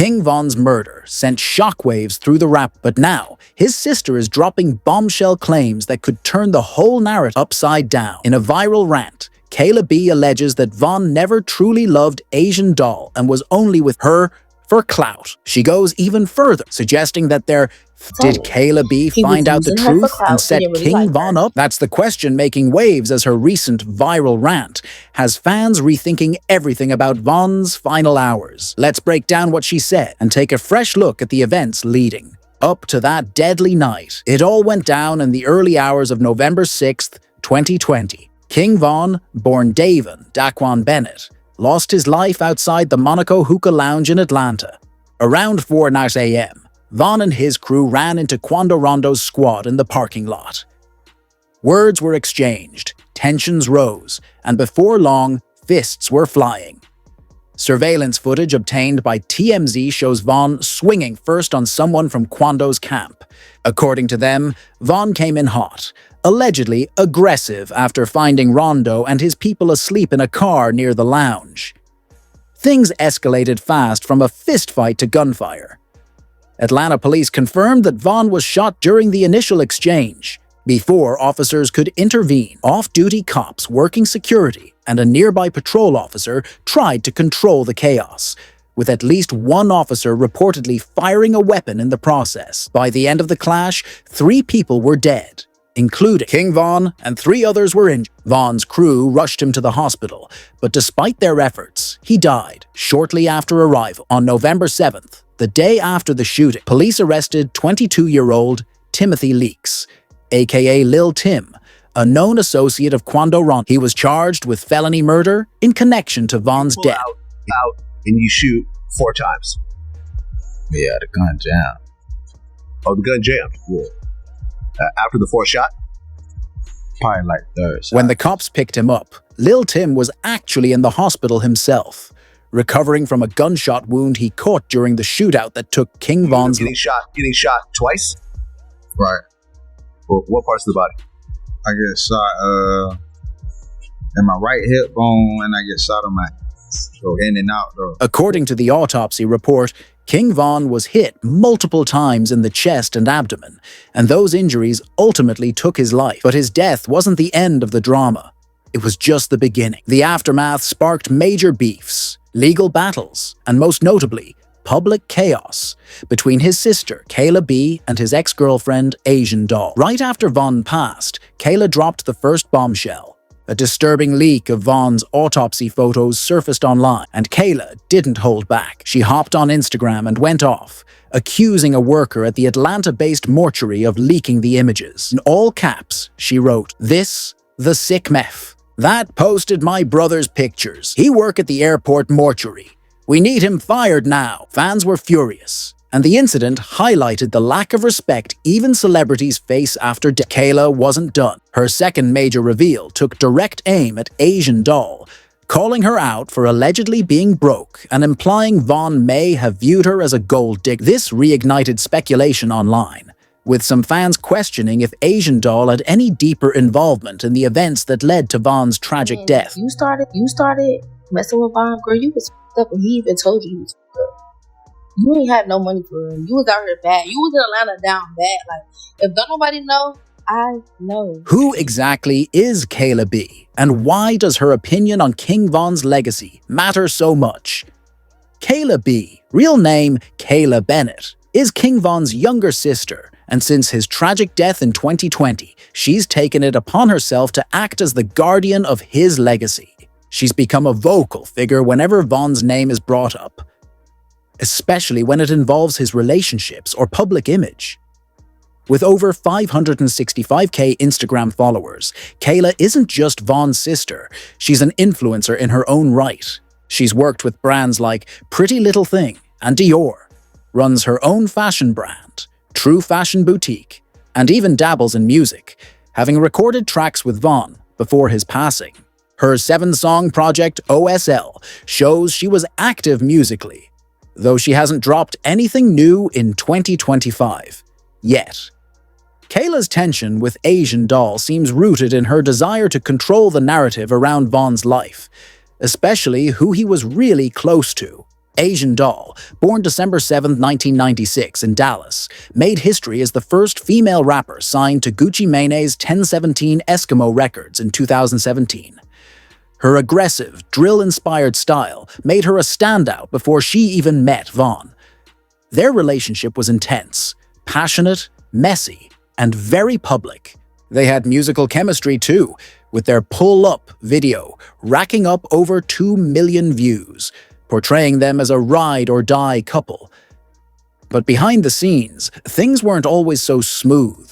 King Von's murder sent shockwaves through the rap, but now his sister is dropping bombshell claims that could turn the whole narrative upside down. In a viral rant, Kayla B alleges that Von never truly loved Asian Doll and was only with her for clout. She goes even further, suggesting that did Kayla B find out the truth and set King Von up? That's the question making waves as her recent viral rant has fans rethinking everything about Von's final hours. Let's break down what she said and take a fresh look at the events leading up to that deadly night. It all went down in the early hours of November 6th, 2020. King Von, born Davon Daquan Bennett, lost his life outside the Monaco Hookah Lounge in Atlanta. Around 4 a.m., Von and his crew ran into Quando Rondo's squad in the parking lot. Words were exchanged, tensions rose, and before long, fists were flying. Surveillance footage obtained by TMZ shows Von swinging first on someone from Quando's camp. According to them, Von came in hot, allegedly aggressive after finding Rondo and his people asleep in a car near the lounge. Things escalated fast from a fistfight to gunfire. Atlanta police confirmed that Von was shot during the initial exchange. Before officers could intervene, off-duty cops working security and a nearby patrol officer tried to control the chaos, with at least one officer reportedly firing a weapon in the process. By the end of the clash, 3 people were dead, including King Von, and 3 others were injured. Von's crew rushed him to the hospital, but despite their efforts, he died shortly after arrival. On November 7th, the day after the shooting, police arrested 22-year-old Timothy Leaks, aka Lil Tim, a known associate of Quando Rondo. He was charged with felony murder in connection to Von's death. Out, and you shoot 4 times. Yeah, the gun jammed. Oh, the gun jammed. Yeah. After the 4th shot? Probably like 3rd shot. When the cops picked him up, Lil Tim was actually in the hospital himself, recovering from a gunshot wound he caught during the shootout that took King Von's Getting shot twice? Right. Well, what parts of the body? I get shot in my right hip bone, and I get shot on my go in and out though. According to the autopsy report, King Von was hit multiple times in the chest and abdomen, and those injuries ultimately took his life. But his death wasn't the end of the drama. It was just the beginning. The aftermath sparked major beefs, legal battles, and most notably, public chaos between his sister, Kayla B, and his ex-girlfriend, Asian Doll. Right after Von passed, Kayla dropped the first bombshell. A disturbing leak of Von's autopsy photos surfaced online, and Kayla didn't hold back. She hopped on Instagram and went off, accusing a worker at the Atlanta-based mortuary of leaking the images. In all caps, she wrote, "This, the sick meth. That posted my brother's pictures. He work at the airport mortuary. We need him fired now." Fans were furious, and the incident highlighted the lack of respect even celebrities face after death. Kayla wasn't done. Her second major reveal took direct aim at Asian Doll, calling her out for allegedly being broke and implying Von may have viewed her as a gold digger. This reignited speculation online, with some fans questioning if Asian Doll had any deeper involvement in the events that led to Von's tragic death. You started messing with Von, girl. You was up and he even told you was up. You ain't had no money for him. You was out here bad. You was in Atlanta down bad. Like, if don't nobody know, I know. Who exactly is Kayla B, and why does her opinion on King Von's legacy matter so much? Kayla B, real name Kayla Bennett, is King Von's younger sister, and since his tragic death in 2020, she's taken it upon herself to act as the guardian of his legacy. She's become a vocal figure whenever Von's name is brought up, especially when it involves his relationships or public image. With over 565k Instagram followers, Kayla isn't just Von's sister, she's an influencer in her own right. She's worked with brands like Pretty Little Thing and Dior, runs her own fashion brand, True Fashion Boutique, and even dabbles in music, having recorded tracks with Von before his passing. Her 7-song project OSL shows she was active musically, though she hasn't dropped anything new in 2025 yet. Kayla's tension with Asian Doll seems rooted in her desire to control the narrative around Von's life, especially who he was really close to. Asian Doll, born December 7, 1996 in Dallas, made history as the first female rapper signed to Gucci Mane's 1017 Eskimo Records in 2017. Her aggressive, drill-inspired style made her a standout before she even met Von. Their relationship was intense, passionate, messy, and very public. They had musical chemistry too, with their Pull Up video racking up over 2 million views, portraying them as a ride-or-die couple. But behind the scenes, things weren't always so smooth.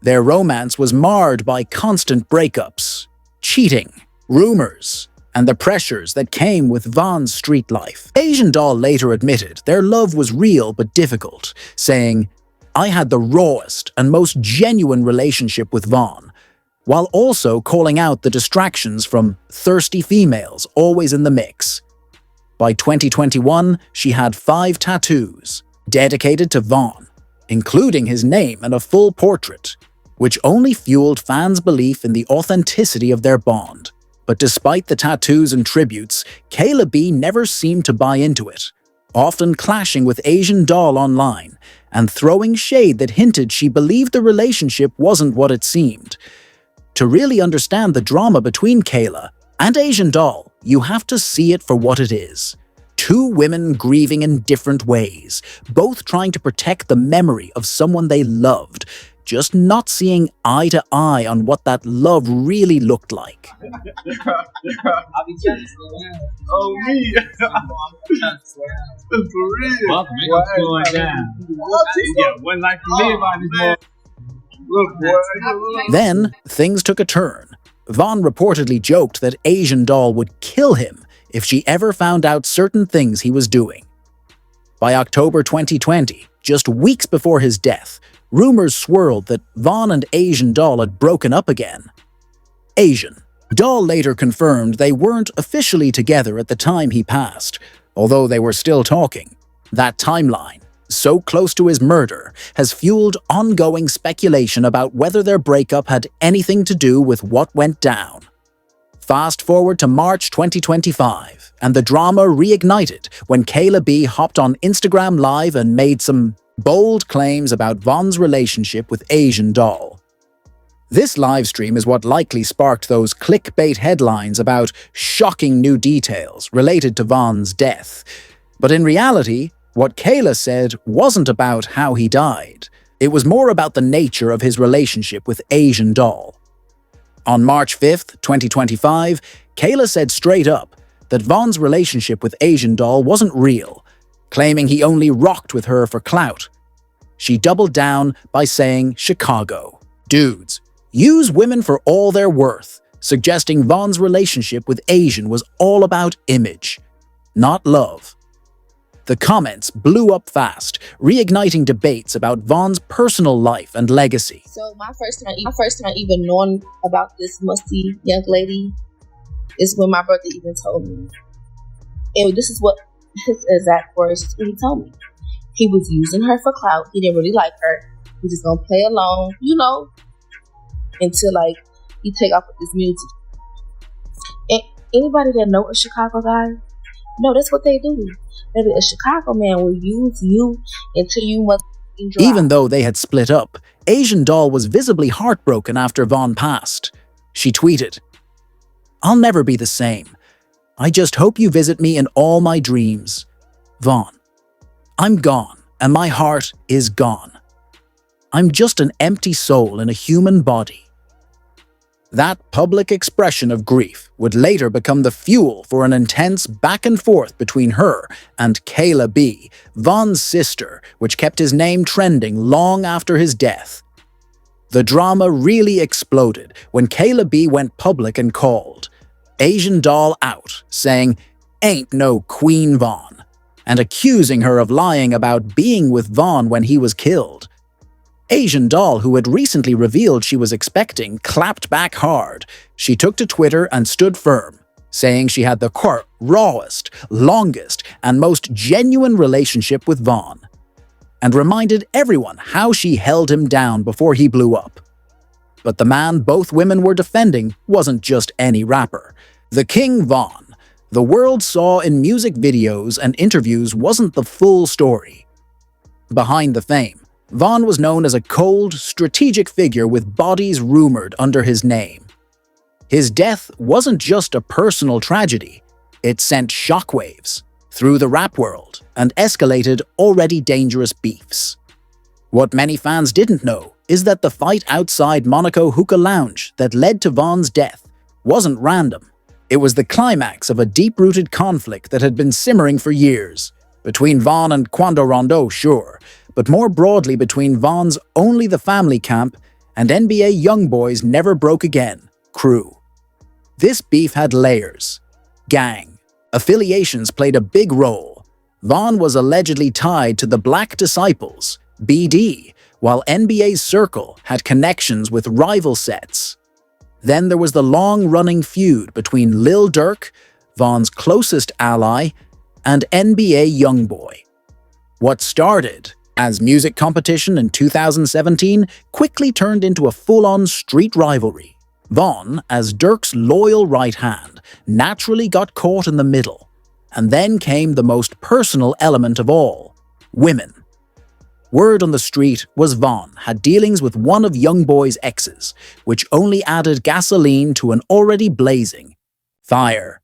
Their romance was marred by constant breakups, cheating, rumors, and the pressures that came with Von's street life. Asian Doll later admitted their love was real but difficult, saying, "I had the rawest and most genuine relationship with Von," while also calling out the distractions from thirsty females always in the mix. By 2021, she had 5 tattoos dedicated to Von, including his name and a full portrait, which only fueled fans' belief in the authenticity of their bond. But despite the tattoos and tributes, Kayla B never seemed to buy into it, often clashing with Asian Doll online and throwing shade that hinted she believed the relationship wasn't what it seemed. To really understand the drama between Kayla and Asian Doll, you have to see it for what it is. 2 women grieving in different ways, both trying to protect the memory of someone they loved, just not seeing eye to eye on what that love really looked like. Oh, me. For real. Welcome, it's going down. Yeah, one life to live on this morning. Look, boy. Then, things took a turn. Von reportedly joked that Asian Doll would kill him if she ever found out certain things he was doing. By October 2020, just weeks before his death, rumors swirled that Von and Asian Doll had broken up again. Asian Doll later confirmed they weren't officially together at the time he passed, although they were still talking. That timeline, so close to his murder, has fueled ongoing speculation about whether their breakup had anything to do with what went down. Fast forward to March 2025, and the drama reignited when Kayla B hopped on Instagram Live and made some bold claims about Von's relationship with Asian Doll. This livestream is what likely sparked those clickbait headlines about shocking new details related to Von's death. But in reality, what Kayla said wasn't about how he died. It was more about the nature of his relationship with Asian Doll. On March 5th, 2025, Kayla said straight up that Von's relationship with Asian Doll wasn't real, claiming he only rocked with her for clout. She doubled down by saying Chicago. Dudes, use women for all they're worth, suggesting Von's relationship with Asian was all about image, not love. The comments blew up fast, reigniting debates about Von's personal life and legacy. So my first time even knowing about this musty young lady is when my brother even told me. And this is what his exact words he told me. He was using her for clout. He didn't really like her. He was just gonna play along, until he take off with this music. And anybody that know a Chicago guy, no, that's what they do. Maybe a Chicago man will use you until you must drop. Even though they had split up, Asian Doll was visibly heartbroken after Von passed. She tweeted, "I'll never be the same. I just hope you visit me in all my dreams. Von. I'm gone, and my heart is gone. I'm just an empty soul in a human body." That public expression of grief would later become the fuel for an intense back and forth between her and Kayla B, Von's sister, which kept his name trending long after his death. The drama really exploded when Kayla B went public and called Asian Doll out, saying, "Ain't no Queen Von," and accusing her of lying about being with Von when he was killed. Asian Doll, who had recently revealed she was expecting, clapped back hard. She took to Twitter and stood firm, saying she had the rawest, longest, and most genuine relationship with Von, and reminded everyone how she held him down before he blew up. But the man both women were defending wasn't just any rapper. The King Von, the world saw in music videos and interviews wasn't the full story. Behind the fame, Von was known as a cold, strategic figure with bodies rumored under his name. His death wasn't just a personal tragedy, it sent shockwaves through the rap world and escalated already dangerous beefs. What many fans didn't know is that the fight outside Monaco Hookah Lounge that led to Von's death wasn't random. It was the climax of a deep-rooted conflict that had been simmering for years, between Von and Quando Rondo, sure, but more broadly between Von's Only the Family camp and NBA YoungBoy's Never Broke Again crew. This beef had layers. Gang. Affiliations played a big role. Von was allegedly tied to the Black Disciples, BD, while NBA's Circle had connections with rival sets. Then there was the long-running feud between Lil Durk, Von's closest ally, and NBA YoungBoy. What started as music competition in 2017 quickly turned into a full-on street rivalry. Von, as Durk's loyal right hand, naturally got caught in the middle. And then came the most personal element of all: women. Word on the street was Von had dealings with one of YoungBoy's exes, which only added gasoline to an already blazing fire.